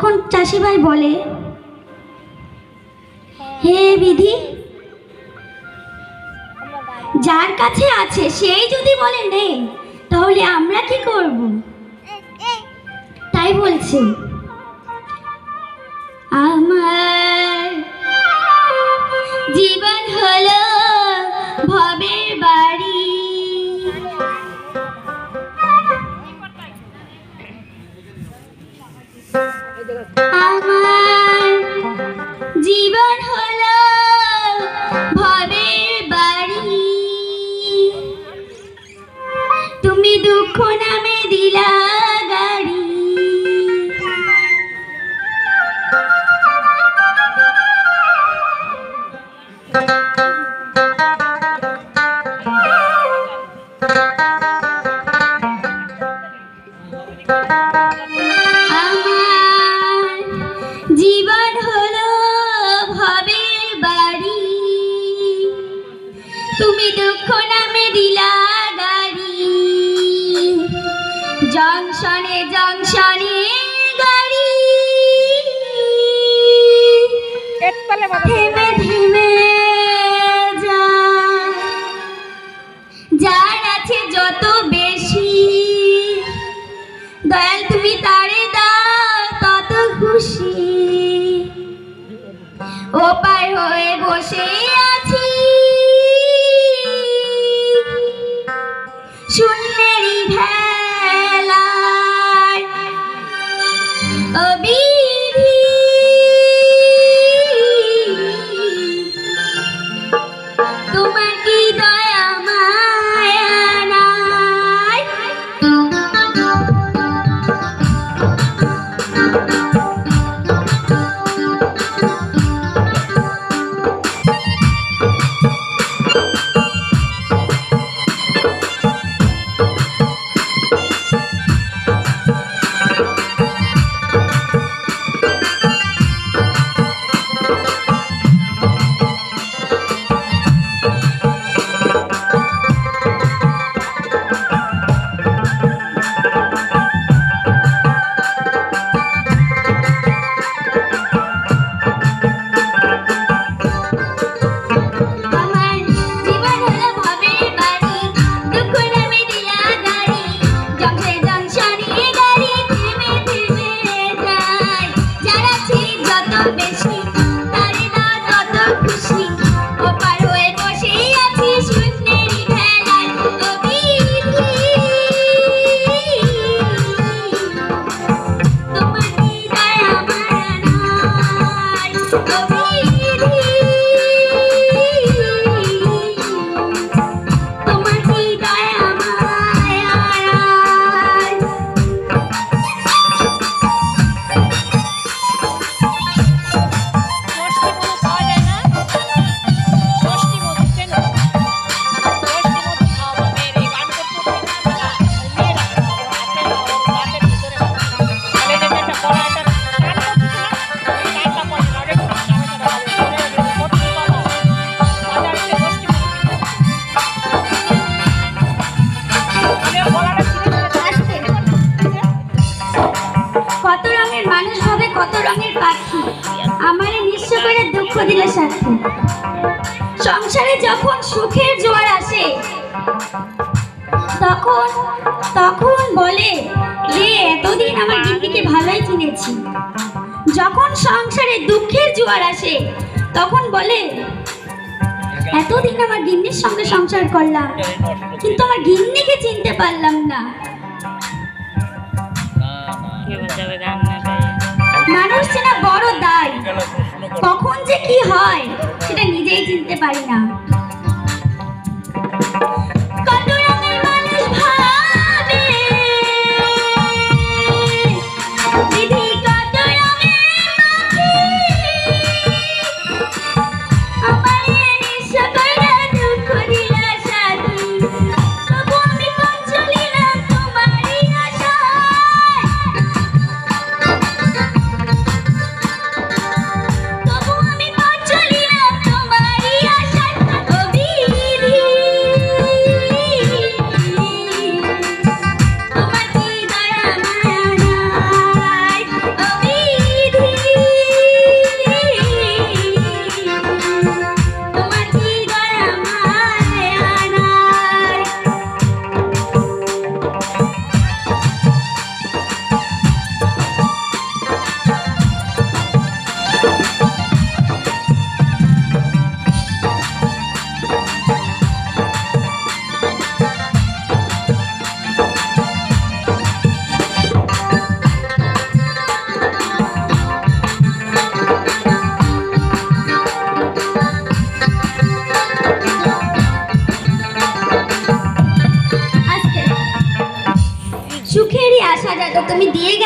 তখন চাষি ভাই বলে, হে বিধি, যার কাছে আছে সেই যদি বলে নেই, তাহলে আমরা কি করব? তাই বলছে, আমার জীবন হলো ভবের বাড়ি, আমার জীবন হলো ভবের বাড়ি, তুমি দুঃখ নামে দিলা গাড়ি। আমার জীবন হলো ভবের বাড়ি, তুমি দুঃখ নামে দিলা গাড়ি, জংশনে জংশনে গাড়ি থেমে থেমে যায়, যার আছে যত বেশি, দয়াল তুমি তারে দাও তত খুশি, ওপার হয়ে বসে আছি শূন্যেরই ভেলায়, ও বিধি তোমার কি দয়া মায়া নাই? সংসারে যখন সুখের জোয়ার আসে তখন বলে যে এতদিন আমার গিন্নিকে ভালোই চিনেছি, যখন সংসারে দুঃখের জোয়ার আসে তখন বলে এতদিন আমার গিন্নির সঙ্গে সংসার করলাম কিন্তু আমার গিন্নিকে চিনতে পারলাম না। মানুষ চেনা বড় দায়, কখন যে কি হয় সেটা নিজেই চিনতে পারি না।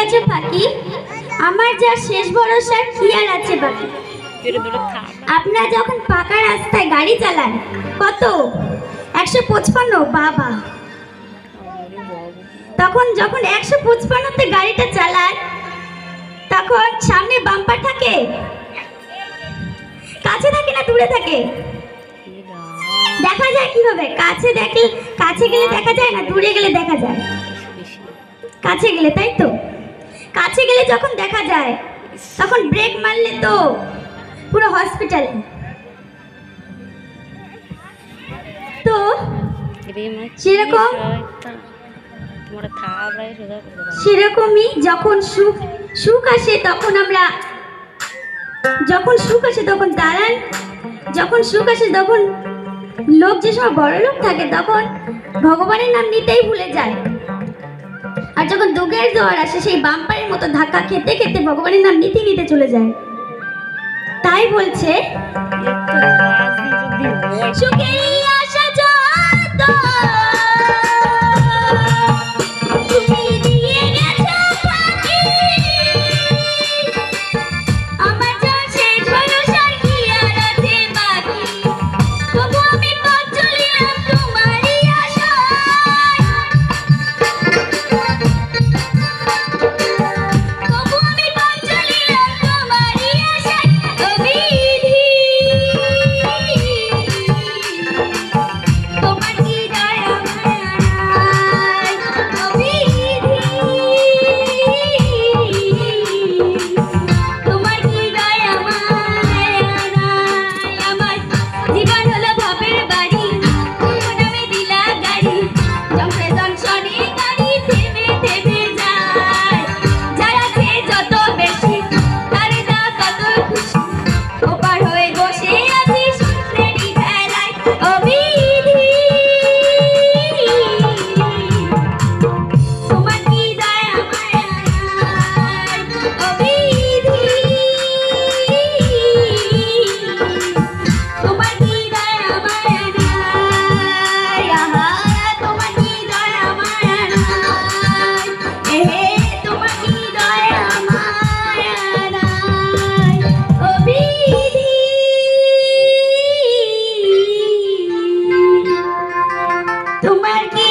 গেছে ফাঁকি, আমার যা শেষ ভরসা কি আর আছে বাকি। আপনারা যখন পাকা রাস্তায় গাড়ি চালান কত 155, বাবা, তখন যখন 155-তে গাড়িটা চালান তখন সামনে বাম্পার থাকে, কাছে থাকে না দূরে থাকে? দেখা যায় কিভাবে? কাছে গেলে দেখা যায় না, দূরে গেলে দেখা যায়? কাছে গেলে, তাই তো? কাছে গেলে যখন দেখা যায় তখন ব্রেক মারলে তো পুরো হসপিটালে। তো সেরকমই যখন সুখ আসে তখন আমরা, যখন সুখ আসে তখন দাঁড়ান, যখন সুখ আসে তখন লোক, যে সময় বড় লোক থাকে তখন ভগবানের নাম নিতেই ভুলে যায়, আর যখন দুঃখের জোয়ার আসে সেই বাম্পারের মতো ধাক্কা খেতে খেতে ভগবানের নাম নিতে নিতে চলে যায়। তাই বলছে সুখেরই আশা যত তুমি দিয়ে গেছো ফাঁকি, আমার যা শেষ ভরসা কি আর আছে বাকি, তবু আমি পথ চলিলাম তোমারই আশায়, তবু আমি পথ চলিলাম তোমারই আশায়। ও বিধি, তোমার কি দয়া মায়া নাই, ও বিধি, তোমার কি দয়া মায়া নাই। আমার জীবন হলো ভবের বাড়ি, তুমি নামে দিলা গাড়ি, জংশনে জংশনে গাড়ি থেমে থেমে যায়, যার আছে যত বেশি তারে দাও তত খুশি, ওপার হয়ে বসে আছিস ট্রেনি ভেলায়। ও বিধি, তোমার কি দয়া মায়া নাই, ও বিধি, তোমার কি দয়া মায়া নাই, আহা তোমার কি দয়া মায়া নাই, এহে তোমার কি দয়া মায়া নাই, ও বিধি, তোমার কি